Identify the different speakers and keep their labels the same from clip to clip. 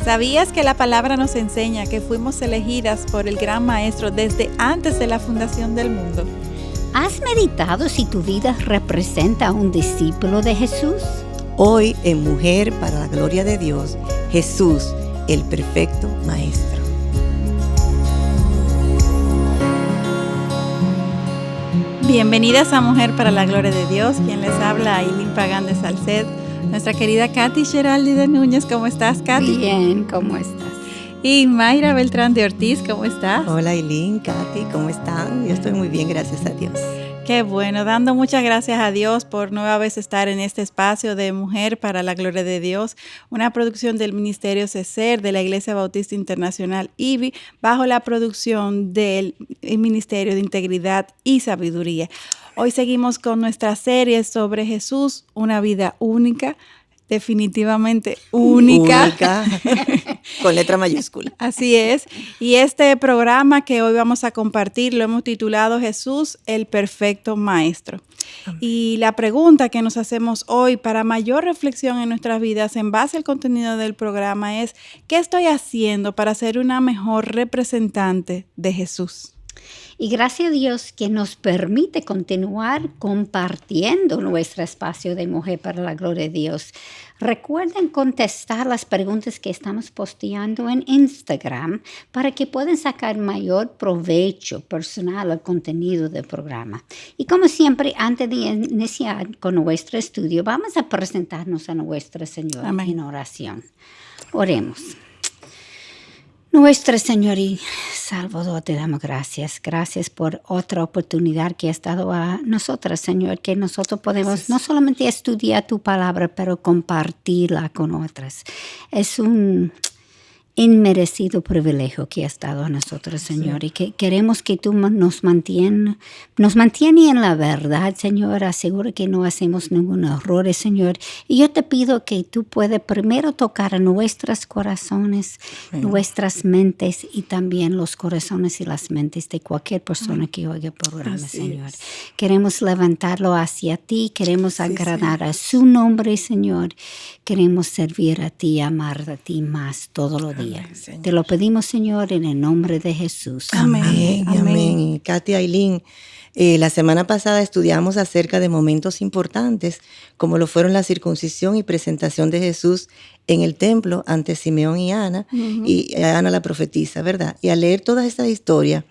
Speaker 1: ¿Sabías que la palabra nos enseña que fuimos elegidas por el gran Maestro desde antes de la fundación del mundo?
Speaker 2: ¿Has meditado si tu vida representa a un discípulo de Jesús?
Speaker 3: Hoy en Mujer para la Gloria de Dios, Jesús, el perfecto Maestro.
Speaker 1: Bienvenidas a Mujer para la Gloria de Dios. Quien les habla, Ailín Pagán de Salced. Nuestra querida Katy Geraldi de Núñez. ¿Cómo estás, Katy?
Speaker 2: Bien, ¿cómo estás?
Speaker 1: Y Mayra Beltrán de Ortiz. ¿Cómo estás?
Speaker 3: Hola Ailín, Katy, ¿cómo están? Yo estoy muy bien, gracias a Dios.
Speaker 1: Qué bueno, dando muchas gracias a Dios por nueva vez estar en este espacio de Mujer para la Gloria de Dios, una producción del Ministerio CESER de la Iglesia Bautista Internacional IBI, bajo la producción del Ministerio de Integridad y Sabiduría. Hoy seguimos con nuestra serie sobre Jesús, una vida única, definitivamente única.
Speaker 3: Con letra mayúscula.
Speaker 1: Así es. Y este programa que hoy vamos a compartir lo hemos titulado Jesús, el perfecto Maestro. Amén. Y la pregunta que nos hacemos hoy para mayor reflexión en nuestras vidas en base al contenido del programa es: ¿qué estoy haciendo para ser una mejor representante de Jesús?
Speaker 2: Y gracias a Dios que nos permite continuar compartiendo nuestro espacio de Mujer para la Gloria de Dios. Recuerden contestar las preguntas que estamos posteando en Instagram para que puedan sacar mayor provecho personal al contenido del programa. Y como siempre, antes de iniciar con nuestro estudio, vamos a presentarnos a nuestro Señor Amén. En oración. Oremos. Nuestro Señor y Salvador, te damos gracias. Gracias por otra oportunidad que has dado a nosotros, Señor, que nosotros podemos no solamente estudiar tu palabra, pero compartirla con otras. Es un inmerecido privilegio que has dado a nosotros, Señor, y que queremos que tú nos mantienes en la verdad, Señor. Asegura que no hacemos ningún error, Señor. Y yo te pido que tú puedas primero tocar nuestros corazones, nuestras mentes y también los corazones y las mentes de cualquier persona que oiga el programa, así Señor. Queremos levantarlo hacia ti, queremos agradar a su nombre, Señor. Queremos servir a ti, amar a ti más todos los días. Amén, te lo pedimos, Señor, en el nombre de Jesús.
Speaker 3: Amén. Amén. Katy, Ailín, la semana pasada estudiamos acerca de momentos importantes, como lo fueron la circuncisión y presentación de Jesús en el templo ante Simeón y Ana, y Ana la profetisa, ¿verdad? Y al leer toda esta historia,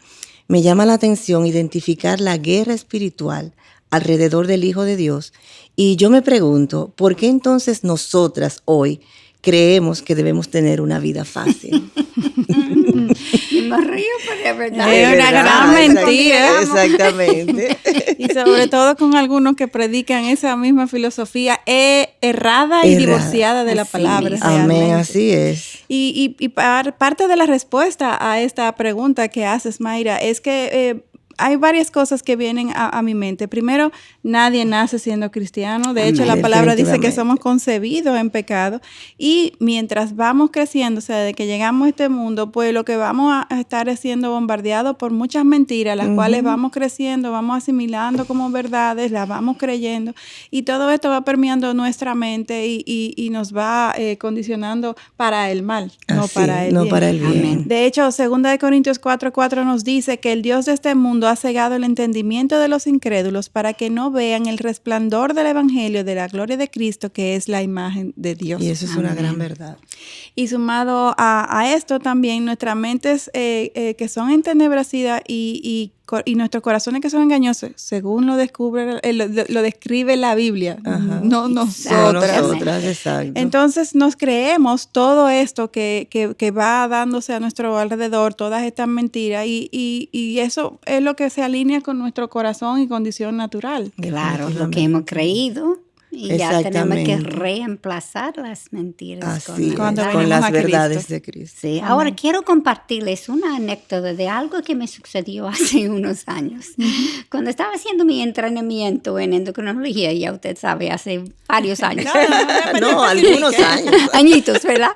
Speaker 3: me llama la atención identificar la guerra espiritual alrededor del Hijo de Dios. Y yo me pregunto, ¿por qué entonces nosotras hoy creemos que debemos tener una vida fácil?
Speaker 2: Me río, pero es verdad.
Speaker 1: Es una gran mentira.
Speaker 3: Exactamente.
Speaker 1: Y sobre todo con algunos que predican esa misma filosofía errada y divorciada de la palabra.
Speaker 3: Amén, así es.
Speaker 1: Y parte de la respuesta a esta pregunta que haces, Mayra, es que hay varias cosas que vienen a mi mente. Primero, nadie nace siendo cristiano. De hecho, la palabra dice que somos concebidos en pecado. Y mientras vamos creciendo, o sea, desde que llegamos a este mundo, pues lo que vamos a estar es siendo bombardeados por muchas mentiras, las cuales vamos creciendo, vamos asimilando como verdades, las vamos creyendo. Y todo esto va permeando nuestra mente y nos va condicionando para el mal, no para el bien.
Speaker 3: Para el bien.
Speaker 1: Amén. De hecho, 2 Corintios 4:4 nos dice que el Dios de este mundo ha cegado el entendimiento de los incrédulos para que no vean el resplandor del evangelio de la gloria de Cristo, que es la imagen de Dios.
Speaker 3: Y eso es una gran verdad.
Speaker 1: Y sumado a esto también, nuestras mentes que son entenebrecidas y nuestros corazones que son engañosos, según lo describe la Biblia, no nosotras.
Speaker 3: Exacto.
Speaker 1: Entonces nos creemos todo esto que va dándose a nuestro alrededor, todas estas mentiras, y eso es lo que se alinea con nuestro corazón y condición natural.
Speaker 2: Claro, lo que hemos creído. Y ya tenemos que reemplazar las mentiras
Speaker 3: con las verdades de Cristo.
Speaker 2: Sí. Ahora quiero compartirles una anécdota de algo que me sucedió hace unos años. Cuando estaba haciendo mi entrenamiento en endocrinología, ya usted sabe, hace varios años.
Speaker 3: No, algunos años.
Speaker 2: Añitos, ¿verdad?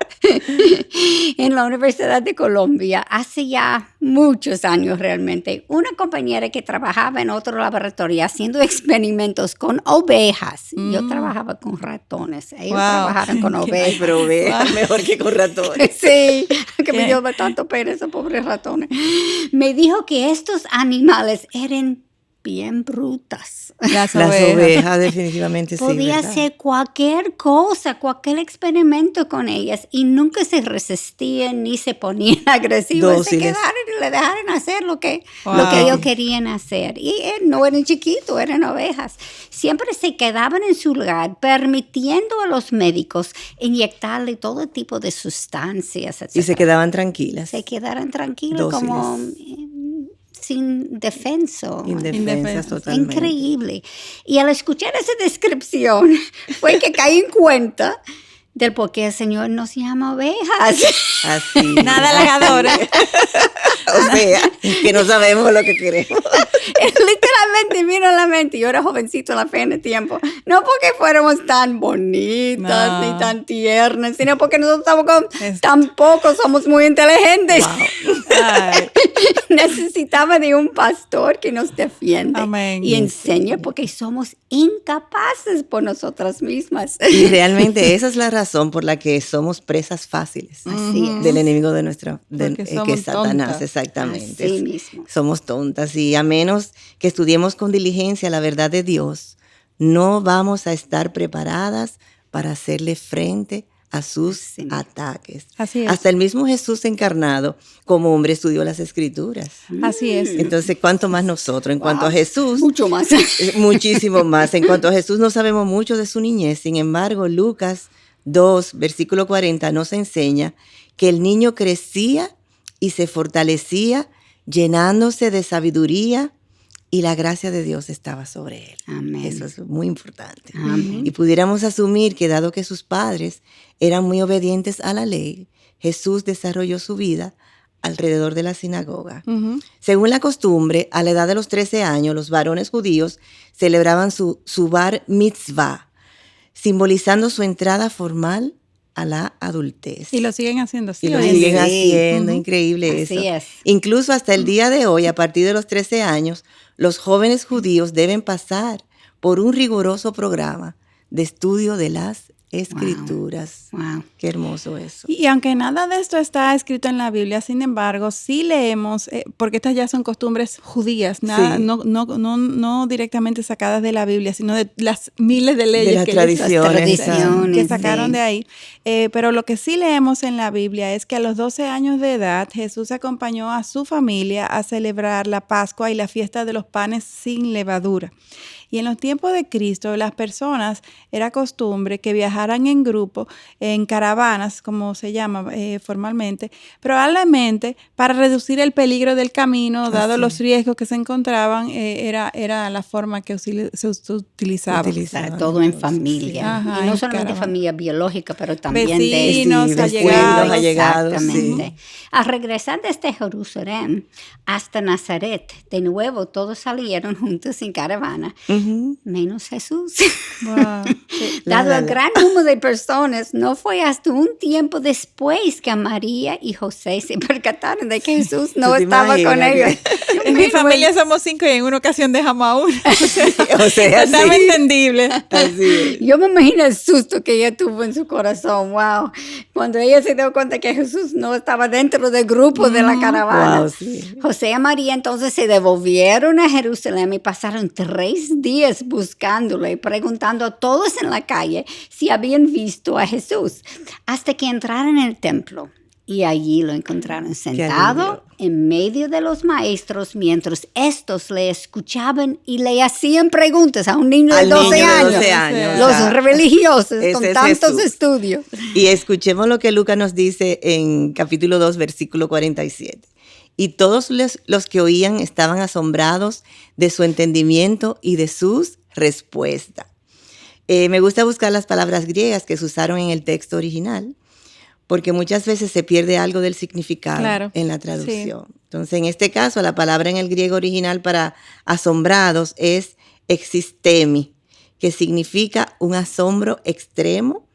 Speaker 2: En la Universidad de Colombia, hace ya muchos años realmente, una compañera que trabajaba en otro laboratorio haciendo experimentos con ovejas. Yo Yo trabajaba con ratones. Ellos
Speaker 1: Wow.
Speaker 2: trabajaron con
Speaker 3: Ay,
Speaker 2: ovejas.
Speaker 3: pero ovejas, mejor que con ratones.
Speaker 2: Sí, que me dio tanto pena esos pobres ratones. Me dijo que estos animales eran bien brutas.
Speaker 1: Las
Speaker 3: Las
Speaker 1: ovejas.
Speaker 3: ovejas definitivamente sí,
Speaker 2: Podía
Speaker 3: ¿verdad?
Speaker 2: hacer cualquier cosa, cualquier experimento con ellas y nunca se resistían ni se ponían agresivas. Se
Speaker 3: Dóciles.
Speaker 2: quedaron y le dejaron hacer lo que
Speaker 1: Wow.
Speaker 2: ellos querían hacer. Y no eran chiquitos, eran ovejas. Siempre se quedaban en su lugar, permitiendo a los médicos inyectarle todo tipo de sustancias, etc.
Speaker 3: Y se quedaban tranquilas.
Speaker 2: Se quedaron tranquilos
Speaker 3: Dóciles.
Speaker 2: como sin defenso.
Speaker 3: Indefensas totalmente.
Speaker 2: Increíble. Y al escuchar esa descripción fue que caí en cuenta del por qué el Señor nos llama ovejas.
Speaker 3: Así.
Speaker 1: Nada halagadora.
Speaker 3: O sea, que no sabemos lo que queremos.
Speaker 2: Literalmente vino a la mente. Yo era jovencito en la fe en el tiempo. No porque fuéramos tan bonitas
Speaker 1: No.
Speaker 2: ni tan tiernas, sino porque nosotros
Speaker 1: Es-
Speaker 2: tampoco somos muy inteligentes.
Speaker 1: Ay,
Speaker 2: Necesitaba de un pastor que nos defiende
Speaker 1: Amén.
Speaker 2: y enseñe porque somos incapaces por nosotras mismas.
Speaker 3: Y realmente esa es la razón por la que somos presas fáciles
Speaker 2: Así es.
Speaker 3: del enemigo de nuestra,
Speaker 1: Porque
Speaker 3: que
Speaker 1: somos
Speaker 3: es Satanás,
Speaker 1: tontas.
Speaker 3: exactamente.
Speaker 2: Así mismo.
Speaker 3: Somos tontas y a menos que estudiemos con diligencia la verdad de Dios, no vamos a estar preparadas para hacerle frente a sus
Speaker 2: Así.
Speaker 3: ataques.
Speaker 1: Así es.
Speaker 3: Hasta el mismo Jesús encarnado como hombre estudió las Escrituras.
Speaker 1: así es.
Speaker 3: Entonces, ¿cuánto más nosotros? En cuanto a Jesús,
Speaker 2: Mucho más.
Speaker 3: muchísimo más. En cuanto a Jesús, no sabemos mucho de su niñez. Sin embargo, Lucas 2, versículo 40, nos enseña que el niño crecía y se fortalecía, llenándose de sabiduría, y la gracia de Dios estaba sobre él.
Speaker 2: Amén.
Speaker 3: Eso es muy importante.
Speaker 2: Amén.
Speaker 3: Y pudiéramos asumir que dado que sus padres eran muy obedientes a la ley, Jesús desarrolló su vida alrededor de la sinagoga.
Speaker 1: Ujú.
Speaker 3: Según la costumbre, a la edad de los 13 años, los varones judíos celebraban su bar mitzvah, simbolizando su entrada formal a la adultez.
Speaker 1: Y lo siguen haciendo así.
Speaker 3: Y lo
Speaker 1: hoy en
Speaker 3: siguen
Speaker 1: día.
Speaker 3: haciendo,
Speaker 1: Ujú.
Speaker 3: increíble
Speaker 2: Así
Speaker 3: eso.
Speaker 2: es.
Speaker 3: Incluso hasta el día de hoy, a partir de los 13 años, los jóvenes judíos deben pasar por un riguroso programa de estudio de las Escrituras.
Speaker 2: Wow.
Speaker 3: Qué hermoso eso.
Speaker 1: Y aunque nada de esto está escrito en la Biblia, sin embargo, sí leemos, porque estas ya son costumbres judías, nada,
Speaker 3: Sí.
Speaker 1: no directamente sacadas de la Biblia, sino de las miles de leyes
Speaker 3: las
Speaker 1: que ellos
Speaker 3: tradiciones,
Speaker 1: que sacaron
Speaker 2: sí.
Speaker 1: de ahí. Pero lo que sí leemos en la Biblia es que a los 12 años de edad Jesús acompañó a su familia a celebrar la Pascua y la fiesta de los panes sin levadura. Y en los tiempos de Cristo, las personas, era costumbre que viajaran en grupo, en caravanas, como se llama formalmente, probablemente para reducir el peligro del camino, dado los riesgos que se encontraban, era la forma que se utilizaba.
Speaker 2: Para todo en familia.
Speaker 1: Ajá,
Speaker 2: y no
Speaker 1: en
Speaker 2: solamente
Speaker 1: caravana.
Speaker 2: familia biológica, pero también
Speaker 1: Vecinos,
Speaker 3: Sí,
Speaker 1: allegados.
Speaker 3: allegados,
Speaker 2: Exactamente. Al regresar desde Jerusalén hasta Nazaret, de nuevo todos salieron juntos en caravana,
Speaker 3: Ujú.
Speaker 2: menos Jesús.
Speaker 1: Wow. Sí.
Speaker 2: Dado el gran número de personas, no fue hasta un tiempo después que María y José se percataron de que Jesús no
Speaker 3: ¿Tú te
Speaker 2: estaba con
Speaker 3: imaginas?
Speaker 2: ellos.
Speaker 1: En mi familia somos 5 y en una ocasión dejamos a uno.
Speaker 3: O sea,
Speaker 1: Estaba
Speaker 3: sí.
Speaker 1: entendible.
Speaker 3: Así es.
Speaker 2: Yo me imagino el susto que ella tuvo en su corazón, wow. Cuando ella se dio cuenta que Jesús no estaba dentro del grupo de la caravana.
Speaker 3: Wow, sí.
Speaker 2: José y María entonces se devolvieron a Jerusalén y pasaron 3 días buscándolo y preguntando a todos en la calle si habían visto a Jesús, hasta que entraron en el templo. Y allí lo encontraron sentado en medio de los maestros mientras estos le escuchaban y le hacían preguntas a un niño de
Speaker 3: Al
Speaker 2: 12
Speaker 3: niño de
Speaker 2: años.
Speaker 3: 12 años.
Speaker 2: Los
Speaker 3: o sea,
Speaker 2: religiosos
Speaker 3: ese
Speaker 2: con
Speaker 3: es
Speaker 2: tantos
Speaker 3: Jesús.
Speaker 2: estudios.
Speaker 3: Y escuchemos lo que Lucas nos dice en capítulo 2, versículo 47. Y todos los que oían estaban asombrados de su entendimiento y de sus respuestas. Me gusta buscar las palabras griegas que se usaron en el texto original, porque muchas veces se pierde algo del significado en la traducción. Sí. Entonces, en este caso, la palabra en el griego original para asombrados es existemi, que significa un asombro extremo,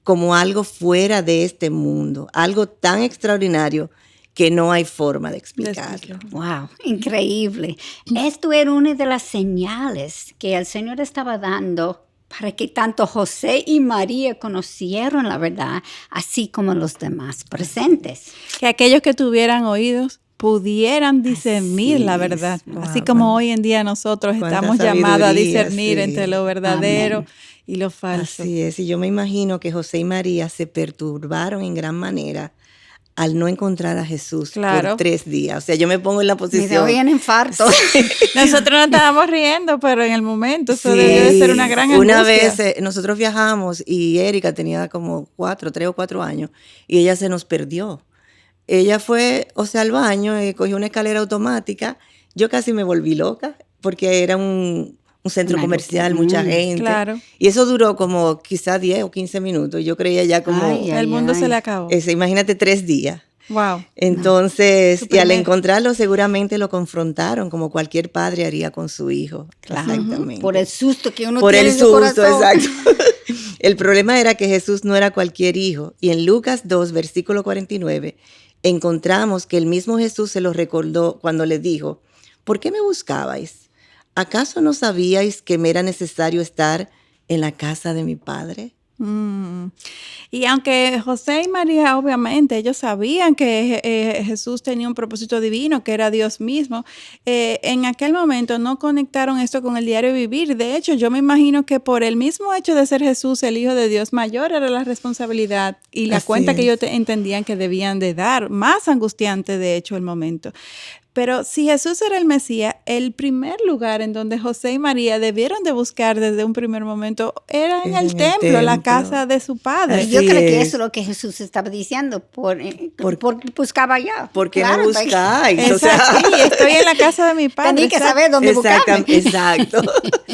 Speaker 3: como algo fuera de este mundo, algo tan extraordinario que no hay forma de explicarlo.
Speaker 2: Wow, increíble. Esto era una de las señales que el Señor estaba dando para que tanto José y María conocieran la verdad, así como los demás presentes.
Speaker 1: Que aquellos que tuvieran oídos pudieran discernir la verdad. Así como hoy en día nosotros estamos llamados a discernir entre lo verdadero y lo falso.
Speaker 3: Así es, y yo me imagino que José y María se perturbaron en gran manera al no encontrar a Jesús por 3 días. O sea, yo me pongo en la posición.
Speaker 2: Me doy un infarto.
Speaker 1: Nosotros nos estábamos riendo, pero en el momento eso debió de ser una gran angustia.
Speaker 3: Una vez nosotros viajamos y Erika tenía como 3 o 4 años y ella se nos perdió. Ella fue, al baño, cogió una escalera automática. Yo casi me volví loca porque era un centro comercial, mucha gente.
Speaker 1: Claro.
Speaker 3: Y eso duró como quizá 10 o 15 minutos. Yo creía ya como...
Speaker 1: el mundo se le acabó.
Speaker 3: Imagínate 3 días.
Speaker 1: Wow.
Speaker 3: Entonces, y al encontrarlo seguramente lo confrontaron como cualquier padre haría con su hijo.
Speaker 2: Claro.
Speaker 3: Exactamente.
Speaker 2: Por el susto que uno
Speaker 3: Por
Speaker 2: tiene
Speaker 3: el
Speaker 2: en su
Speaker 3: susto,
Speaker 2: corazón.
Speaker 3: exacto. El problema era que Jesús no era cualquier hijo. Y en Lucas 2, versículo 49, encontramos que el mismo Jesús se lo recordó cuando le dijo, ¿por qué me buscabais? ¿Acaso no sabíais que me era necesario estar en la casa de mi Padre?
Speaker 1: Y aunque José y María, obviamente, ellos sabían que Jesús tenía un propósito divino, que era Dios mismo, en aquel momento no conectaron esto con el diario vivir. De hecho, yo me imagino que por el mismo hecho de ser Jesús el Hijo de Dios, mayor era la responsabilidad y la cuenta que ellos entendían que debían de dar. Más angustiante, de hecho, el momento. Pero si Jesús era el Mesías, el primer lugar en donde José y María debieron de buscar desde un primer momento era en el templo, la casa de su padre.
Speaker 2: Yo creo que eso es lo que Jesús estaba diciendo, por buscaba allá.
Speaker 3: ¿Por qué me buscáis?
Speaker 1: Exacto, sí, estoy en la casa de mi padre.
Speaker 2: Tenía que saber dónde buscarme.
Speaker 3: Exacto.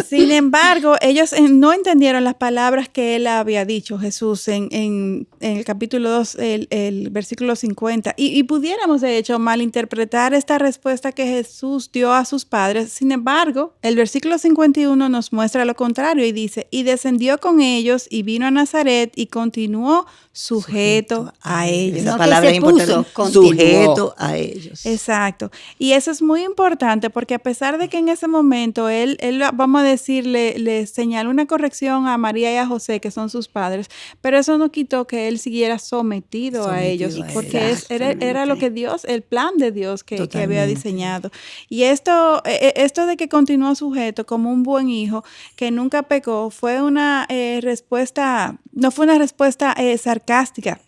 Speaker 1: Sin embargo, ellos no entendieron las palabras que él había dicho, Jesús, en el capítulo 2, el versículo 50. Y pudiéramos, de hecho, malinterpretar esta respuesta que Jesús dio a sus padres. Sin embargo, el versículo 51 nos muestra lo contrario y dice, y descendió con ellos y vino a Nazaret y continuó sujeto a ellos.
Speaker 3: Esa palabra es importante. Sujeto a ellos.
Speaker 1: Exacto. Y eso es muy importante porque a pesar de que en ese momento él vamos a decir, le señaló una corrección a María y a José, que son sus padres, pero eso no quitó que él siguiera sometido a ellos, porque era lo que Dios, el plan de Dios que había diseñado. Y esto de que continuó sujeto como un buen hijo, que nunca pecó, fue una respuesta, no fue una respuesta sarcástica.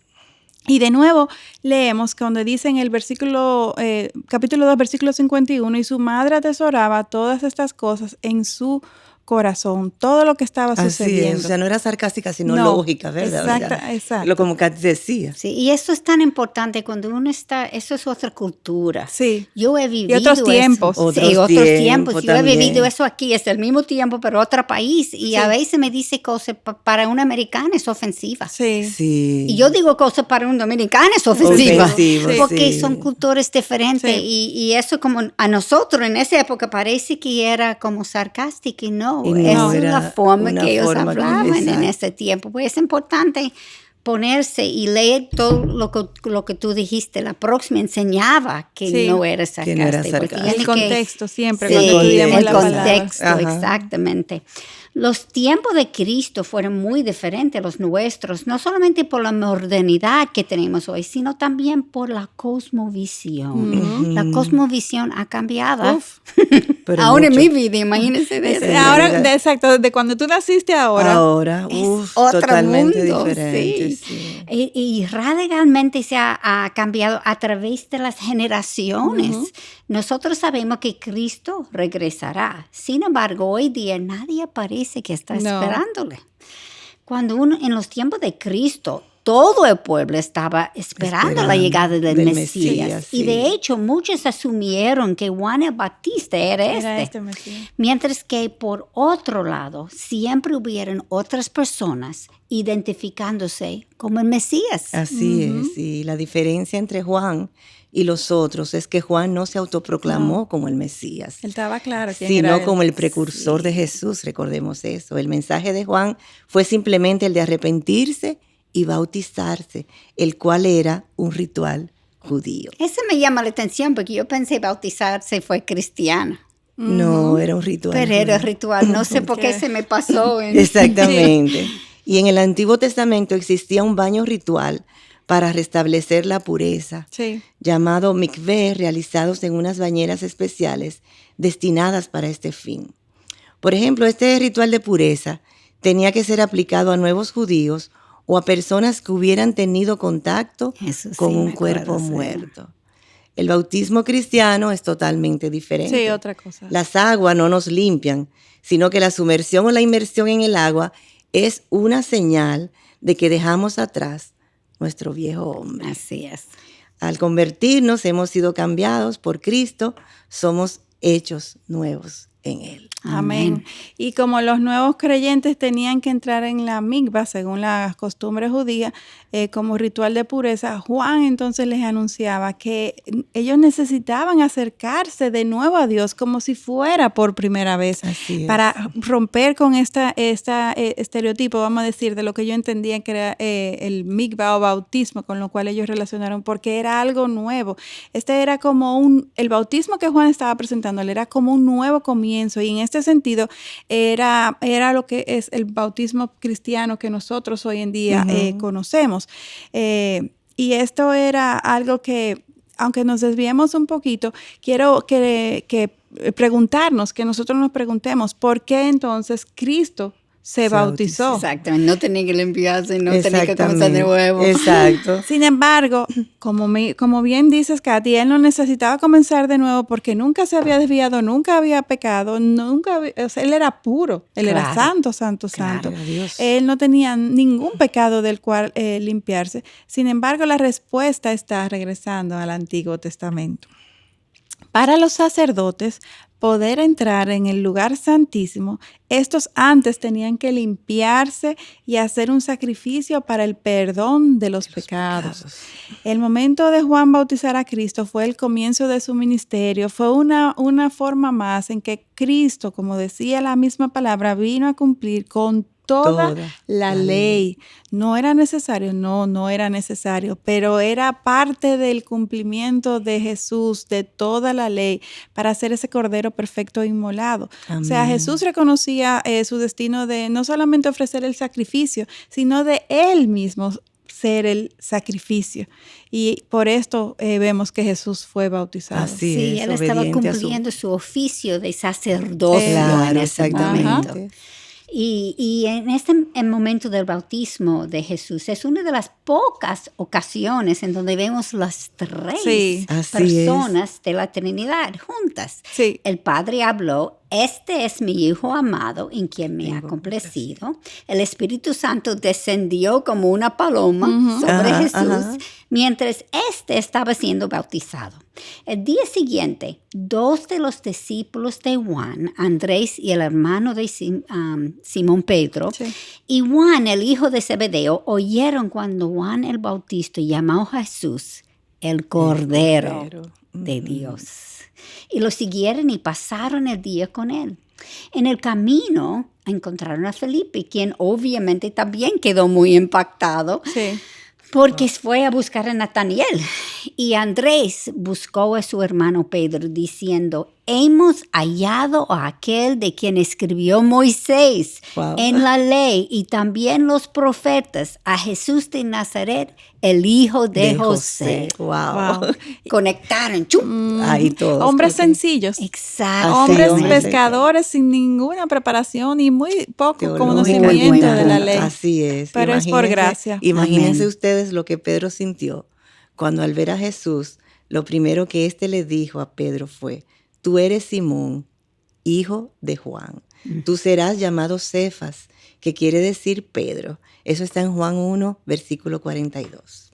Speaker 1: Y de nuevo leemos cuando dice en el capítulo 2, versículo 51, y su madre atesoraba todas estas cosas en su corazón, todo lo que estaba sucediendo.
Speaker 3: Así es, o sea, no era sarcástica, sino lógica, ¿verdad?
Speaker 1: Exacto.
Speaker 3: Como Kat decía.
Speaker 2: Sí, y eso es tan importante cuando uno está, eso es otra cultura.
Speaker 1: Sí.
Speaker 2: Yo he vivido
Speaker 1: y otros tiempos.
Speaker 2: Otros tiempos. Yo he vivido eso aquí, es el mismo tiempo, pero otro país. Y a veces me dice cosas para un americano es ofensiva.
Speaker 3: Sí.
Speaker 2: Y yo digo cosas para un dominicano es ofensiva. Porque son culturas diferentes.
Speaker 1: Sí.
Speaker 2: Y eso como a nosotros en esa época parece que era como sarcástico y no. Esa es la forma que ellos hablaban en ese tiempo. Pues es importante ponerse y leer todo lo que tú dijiste. La próxima enseñaba que no era sarcástico.
Speaker 1: El contexto siempre cuando estudiamos la palabra.
Speaker 2: El contexto, exactamente. Los tiempos de Cristo fueron muy diferentes a los nuestros, no solamente por la modernidad que tenemos hoy, sino también por la cosmovisión. La cosmovisión ha cambiado. Aún en mi vida, imagínense de eso.
Speaker 1: Ahora, exacto, de cuando tú naciste ahora.
Speaker 2: Es otro
Speaker 3: totalmente
Speaker 2: mundo,
Speaker 3: diferente.
Speaker 2: Sí. Y radicalmente se ha cambiado a través de las generaciones. Nosotros sabemos que Cristo regresará. Sin embargo, hoy día nadie parece que está esperándole. Cuando en los tiempos de Cristo, todo el pueblo estaba esperando la llegada del Mesías. Y de hecho, muchos asumieron que Juan el Bautista era este Mesías. Mientras que por otro lado, siempre hubieron otras personas identificándose como el Mesías.
Speaker 3: Así es. Y la diferencia entre Juan y los otros es que Juan no se autoproclamó como el Mesías.
Speaker 1: Él estaba claro quién
Speaker 3: sino
Speaker 1: era él.
Speaker 3: Como el precursor de Jesús, recordemos eso. El mensaje de Juan fue simplemente el de arrepentirse y bautizarse, el cual era un ritual judío.
Speaker 2: Eso me llama la atención porque yo pensé bautizarse fue cristiano.
Speaker 3: No, era un ritual.
Speaker 2: Pero era ritual, no sé por qué se me pasó.
Speaker 3: Exactamente. Y en el Antiguo Testamento existía un baño ritual para restablecer la pureza, llamado mikveh, realizados en unas bañeras especiales destinadas para este fin. Por ejemplo, este ritual de pureza tenía que ser aplicado a nuevos judíos o a personas que hubieran tenido contacto con un cuerpo muerto. El bautismo cristiano es totalmente diferente.
Speaker 1: Sí, otra cosa.
Speaker 3: Las aguas no nos limpian, sino que la sumersión o la inmersión en el agua es una señal de que dejamos atrás nuestro viejo hombre.
Speaker 2: Así es.
Speaker 3: Al convertirnos hemos sido cambiados por Cristo, somos hechos nuevos en Él.
Speaker 1: Amén. Y como los nuevos creyentes tenían que entrar en la mikvah, según las costumbres judías, como ritual de pureza, Juan entonces les anunciaba que ellos necesitaban acercarse de nuevo a Dios como si fuera por primera vez, para romper con este estereotipo, vamos a decir, de lo que yo entendía que era el mikvah o bautismo, con lo cual ellos relacionaron, porque era algo nuevo. Este era como el bautismo que Juan estaba presentando, era como un nuevo comienzo, y en este sentido era lo que es el bautismo cristiano que nosotros hoy en día conocemos. Y esto era algo que, aunque nos desviemos un poquito, quiero que preguntarnos, que nosotros nos preguntemos, ¿por qué entonces Cristo se bautizó?
Speaker 2: Exactamente, no tenía que limpiarse, no tenía que comenzar de nuevo.
Speaker 3: Exacto.
Speaker 1: Sin embargo, como bien dices, Katy, él no necesitaba comenzar de nuevo porque nunca se había desviado, nunca había pecado, él era puro, él era santo.
Speaker 3: Dios.
Speaker 1: Él no tenía ningún pecado del cual limpiarse. Sin embargo, la respuesta está regresando al Antiguo Testamento. Para los sacerdotes, poder entrar en el lugar santísimo, estos antes tenían que limpiarse y hacer un sacrificio para el perdón de los pecados. El momento de Juan bautizar a Cristo fue el comienzo de su ministerio, fue una forma más en que Cristo, como decía la misma palabra, vino a cumplir con toda la ley. No era necesario, no era necesario, pero era parte del cumplimiento de Jesús, de toda la ley, para hacer ese cordero perfecto inmolado. Amén. O sea, Jesús reconocía su destino de no solamente ofrecer el sacrificio, sino de Él mismo ser el sacrificio. Y por esto vemos que Jesús fue bautizado.
Speaker 3: Así
Speaker 2: sí,
Speaker 3: es,
Speaker 2: Él estaba cumpliendo su oficio de sacerdocio en ese momento. Y en este momento del bautismo de Jesús es una de las pocas ocasiones en donde vemos las tres personas de la Trinidad juntas.
Speaker 1: Sí.
Speaker 2: El Padre habló: "Este es mi Hijo amado en quien me ha complacido". El Espíritu Santo descendió como una paloma sobre Jesús mientras éste estaba siendo bautizado. El día siguiente, 2 de los discípulos de Juan, Andrés y el hermano de Simón Pedro, y Juan, el hijo de Zebedeo, oyeron cuando Juan el Bautista llamó a Jesús el Cordero de Dios. Y lo siguieron y pasaron el día con él. En el camino encontraron a Felipe, quien obviamente también quedó muy impactado.
Speaker 1: Sí.
Speaker 2: Porque fue a buscar a Natanael. Y Andrés buscó a su hermano Pedro diciendo: "Hemos hallado a aquel de quien escribió Moisés en la ley y también los profetas, a Jesús de Nazaret, el hijo de José".
Speaker 3: Wow.
Speaker 2: Conectaron.
Speaker 3: Ahí todos.
Speaker 1: Hombres sencillos.
Speaker 2: Exacto.
Speaker 1: Hombres pescadores sin ninguna preparación y muy poco conocimiento de la ley.
Speaker 3: Así es.
Speaker 1: Pero es por gracia.
Speaker 3: Imagínense ustedes lo que Pedro sintió cuando al ver a Jesús, lo primero que éste le dijo a Pedro fue: "Tú eres Simón, hijo de Juan. Tú serás llamado Cefas", que quiere decir Pedro. Eso está en Juan 1, versículo 42.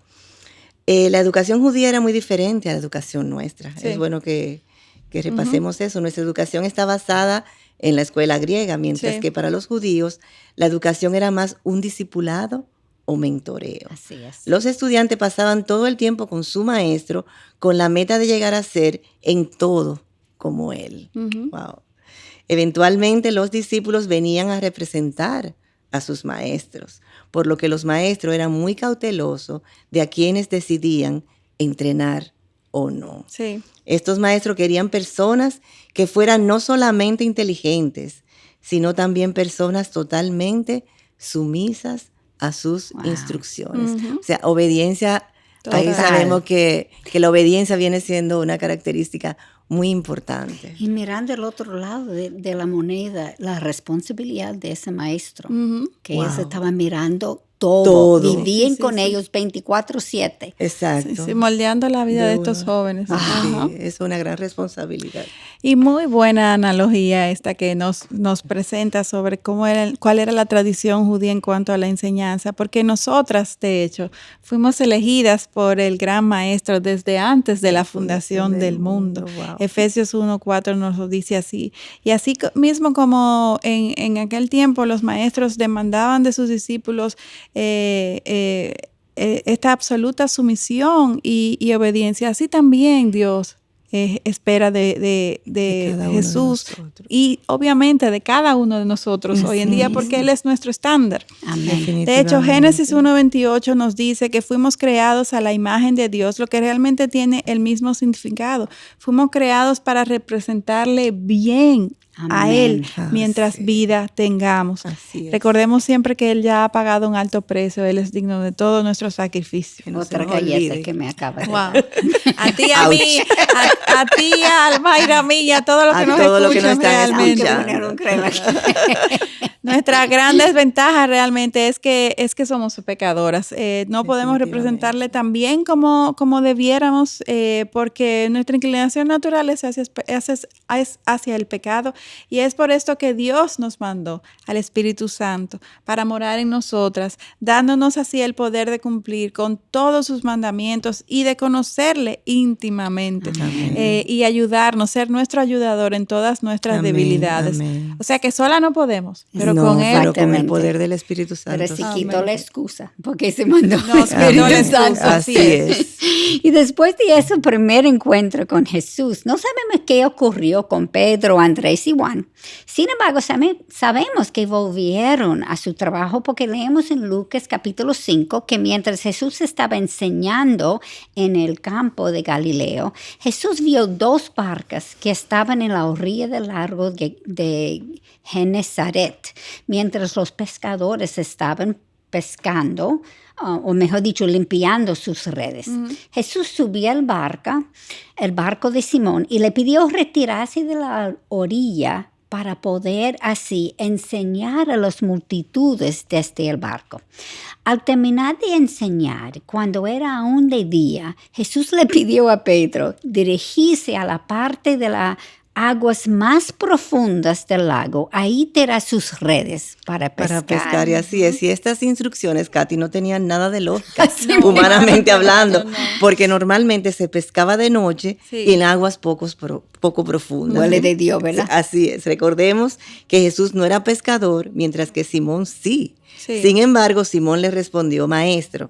Speaker 3: La educación judía era muy diferente a la educación nuestra. Sí. Es bueno que repasemos eso. Nuestra educación está basada en la escuela griega, mientras que para los judíos la educación era más un discipulado o mentoreo.
Speaker 2: Así es.
Speaker 3: Los estudiantes pasaban todo el tiempo con su maestro con la meta de llegar a ser en todo como él. Wow. Eventualmente los discípulos venían a representar a sus maestros, por lo que los maestros eran muy cautelosos de a quienes decidían entrenar o no.
Speaker 1: Sí.
Speaker 3: Estos maestros querían personas que fueran no solamente inteligentes, sino también personas totalmente sumisas a sus instrucciones. O sea, obediencia,
Speaker 1: Total.
Speaker 3: ahí sabemos que la obediencia viene siendo una característica muy importante.
Speaker 2: Y mirando el otro lado de la moneda, la responsabilidad de ese maestro, que ellos estaban mirando todo. Vivían con ellos 24/7.
Speaker 3: Exacto.
Speaker 1: Sí, moldeando la vida de estos jóvenes.
Speaker 3: Sí, es una gran responsabilidad.
Speaker 1: Y muy buena analogía esta que nos presenta sobre cuál era la tradición judía en cuanto a la enseñanza, porque nosotras, de hecho, fuimos elegidas por el gran maestro desde antes de la fundación del mundo.
Speaker 3: Wow.
Speaker 1: Efesios 1:4 nos lo dice así. Y así mismo como en aquel tiempo los maestros demandaban de sus discípulos esta absoluta sumisión y obediencia, así también Dios espera de Jesús y obviamente de cada uno de nosotros hoy en día, porque Él es nuestro estándar.
Speaker 2: Amén.
Speaker 1: De hecho, Génesis 1:28 nos dice que fuimos creados a la imagen de Dios, lo que realmente tiene el mismo significado. Fuimos creados para representarle bien a Él mientras vida tengamos. Recordemos siempre que Él ya ha pagado un alto precio, Él es digno de todo nuestro sacrificio.
Speaker 2: Otra galleta que me acaba de
Speaker 1: wow. A ti, a mí, a ti, a Almayra, a mí y a todos los que nos escuchan realmente. Nuestra gran desventaja realmente es que somos pecadoras. No podemos representarle tan bien como debiéramos, porque nuestra inclinación natural es hacia el pecado. Y es por esto que Dios nos mandó al Espíritu Santo para morar en nosotras, dándonos así el poder de cumplir con todos sus mandamientos y de conocerle íntimamente y ayudarnos, ser nuestro ayudador en todas nuestras debilidades. O sea que sola no podemos, pero con Él.
Speaker 3: Pero con el poder del Espíritu Santo.
Speaker 2: Pero si quitó la excusa, porque se mandó
Speaker 1: el Espíritu Santo.
Speaker 3: Así es.
Speaker 2: Y después de ese primer encuentro con Jesús, no sabemos qué ocurrió con Pedro, Andrés y Juan. Sin embargo, sabemos que volvieron a su trabajo porque leemos en Lucas capítulo 5 que mientras Jesús estaba enseñando en el campo de Galileo, Jesús vio 2 barcas que estaban en la orilla del lago de Genesaret, mientras los pescadores estaban pescando, o mejor dicho, limpiando sus redes. Jesús subió al barco de Simón, y le pidió retirarse de la orilla para poder así enseñar a las multitudes desde el barco. Al terminar de enseñar, cuando era aún de día, Jesús le pidió a Pedro dirigirse a la parte de las aguas más profundas del lago. Ahí tendrá sus redes para pescar.
Speaker 3: Y así es. Y estas instrucciones, Katy, no tenían nada de lógica, humanamente hablando, porque normalmente se pescaba de noche y en aguas poco profundas.
Speaker 2: Huele de Dios, ¿verdad?
Speaker 3: Así es. Recordemos que Jesús no era pescador, mientras que Simón sí. Sin embargo, Simón le respondió: Maestro,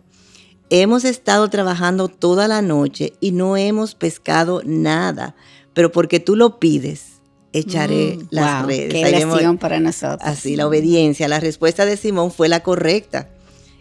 Speaker 3: hemos estado trabajando toda la noche y no hemos pescado nada, pero porque tú lo pides, echaré las redes.
Speaker 2: Qué lección para nosotros.
Speaker 3: Así, la obediencia. La respuesta de Simón fue la correcta.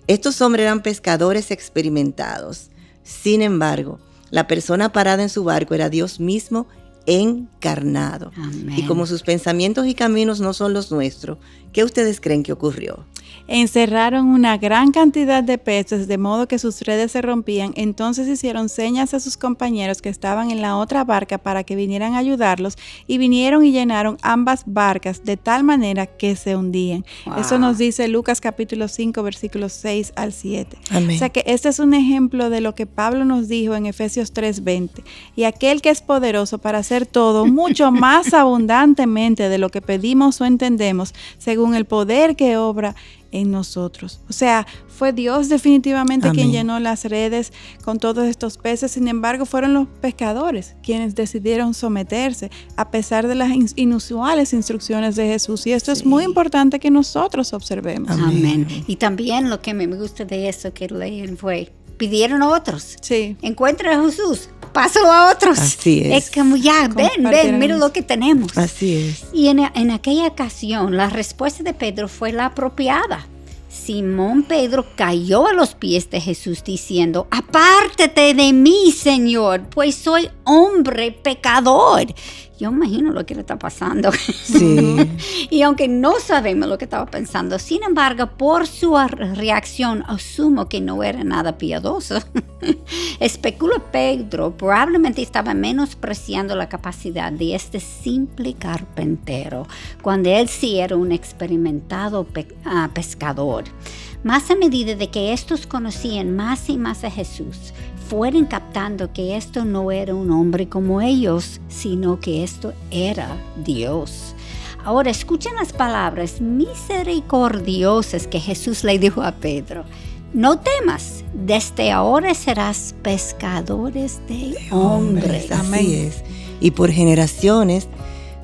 Speaker 3: Estos hombres eran pescadores experimentados. Sin embargo, la persona parada en su barco era Dios mismo encarnado.
Speaker 2: Amén.
Speaker 3: Y como sus pensamientos y caminos no son los nuestros, ¿qué ustedes creen que ocurrió?
Speaker 1: Encerraron una gran cantidad de peces, de modo que sus redes se rompían. Entonces hicieron señas a sus compañeros que estaban en la otra barca para que vinieran a ayudarlos, y vinieron y llenaron ambas barcas de tal manera que se hundían. Eso nos dice Lucas capítulo 5, versículos 6 al 7.
Speaker 3: Amén.
Speaker 1: O sea que este es un ejemplo de lo que Pablo nos dijo en Efesios 3:20. Y aquel que es poderoso para hacer todo mucho más abundantemente de lo que pedimos o entendemos, según el poder que obra en nosotros. O sea, fue Dios definitivamente quien llenó las redes con todos estos peces. Sin embargo, fueron los pescadores quienes decidieron someterse a pesar de las inusuales instrucciones de Jesús. Y esto es muy importante que nosotros observemos.
Speaker 2: Amén. Y también lo que me gusta de eso que leen fue: pidieron a otros.
Speaker 1: Sí.
Speaker 2: Encuentra a Jesús, pásalo a otros.
Speaker 3: Así es.
Speaker 2: Es como ya, ven, mira lo que tenemos.
Speaker 3: Así es.
Speaker 2: Y en aquella ocasión, la respuesta de Pedro fue la apropiada. Simón Pedro cayó a los pies de Jesús diciendo, apártate de mí, Señor, pues soy hombre pecador. Yo imagino lo que le está pasando.
Speaker 3: Sí.
Speaker 2: Y aunque no sabemos lo que estaba pensando, sin embargo, por su reacción, asumo que no era nada piadoso. Especula Pedro, probablemente estaba menospreciando la capacidad de este simple carpintero, cuando él sí era un experimentado pescador. Más a medida de que estos conocían más y más a Jesús, fueron captando que esto no era un hombre como ellos, sino que esto era Dios. Ahora escuchen las palabras misericordiosas que Jesús le dijo a Pedro. No temas, desde ahora serás pescadores de hombres.
Speaker 3: Así es. Y por generaciones,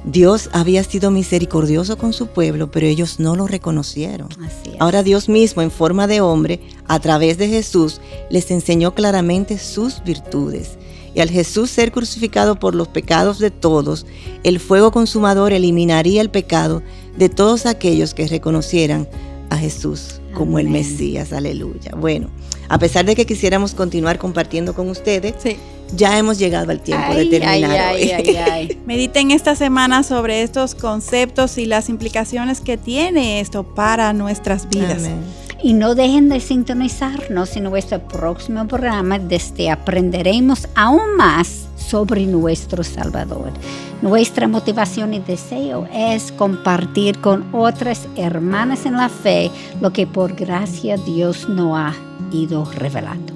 Speaker 3: Dios había sido misericordioso con su pueblo, pero ellos no lo reconocieron.
Speaker 2: Así es.
Speaker 3: Ahora Dios mismo, en forma de hombre, a través de Jesús, les enseñó claramente sus virtudes. Y al Jesús ser crucificado por los pecados de todos, el fuego consumador eliminaría el pecado de todos aquellos que reconocieran a Jesús como el Mesías. Aleluya. Bueno, a pesar de que quisiéramos continuar compartiendo con ustedes,
Speaker 1: Sí.
Speaker 3: ya hemos llegado al tiempo de terminar hoy.
Speaker 1: Mediten esta semana sobre estos conceptos y las implicaciones que tiene esto para nuestras vidas.
Speaker 3: Amén.
Speaker 2: Y no dejen de sintonizarnos en nuestro próximo programa, donde aprenderemos aún más sobre nuestro Salvador. Nuestra motivación y deseo es compartir con otras hermanas en la fe lo que por gracia Dios nos ha ido revelando.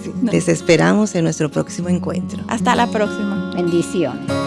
Speaker 3: Sí. Les esperamos en nuestro próximo encuentro.
Speaker 1: Hasta la próxima.
Speaker 2: Bendiciones.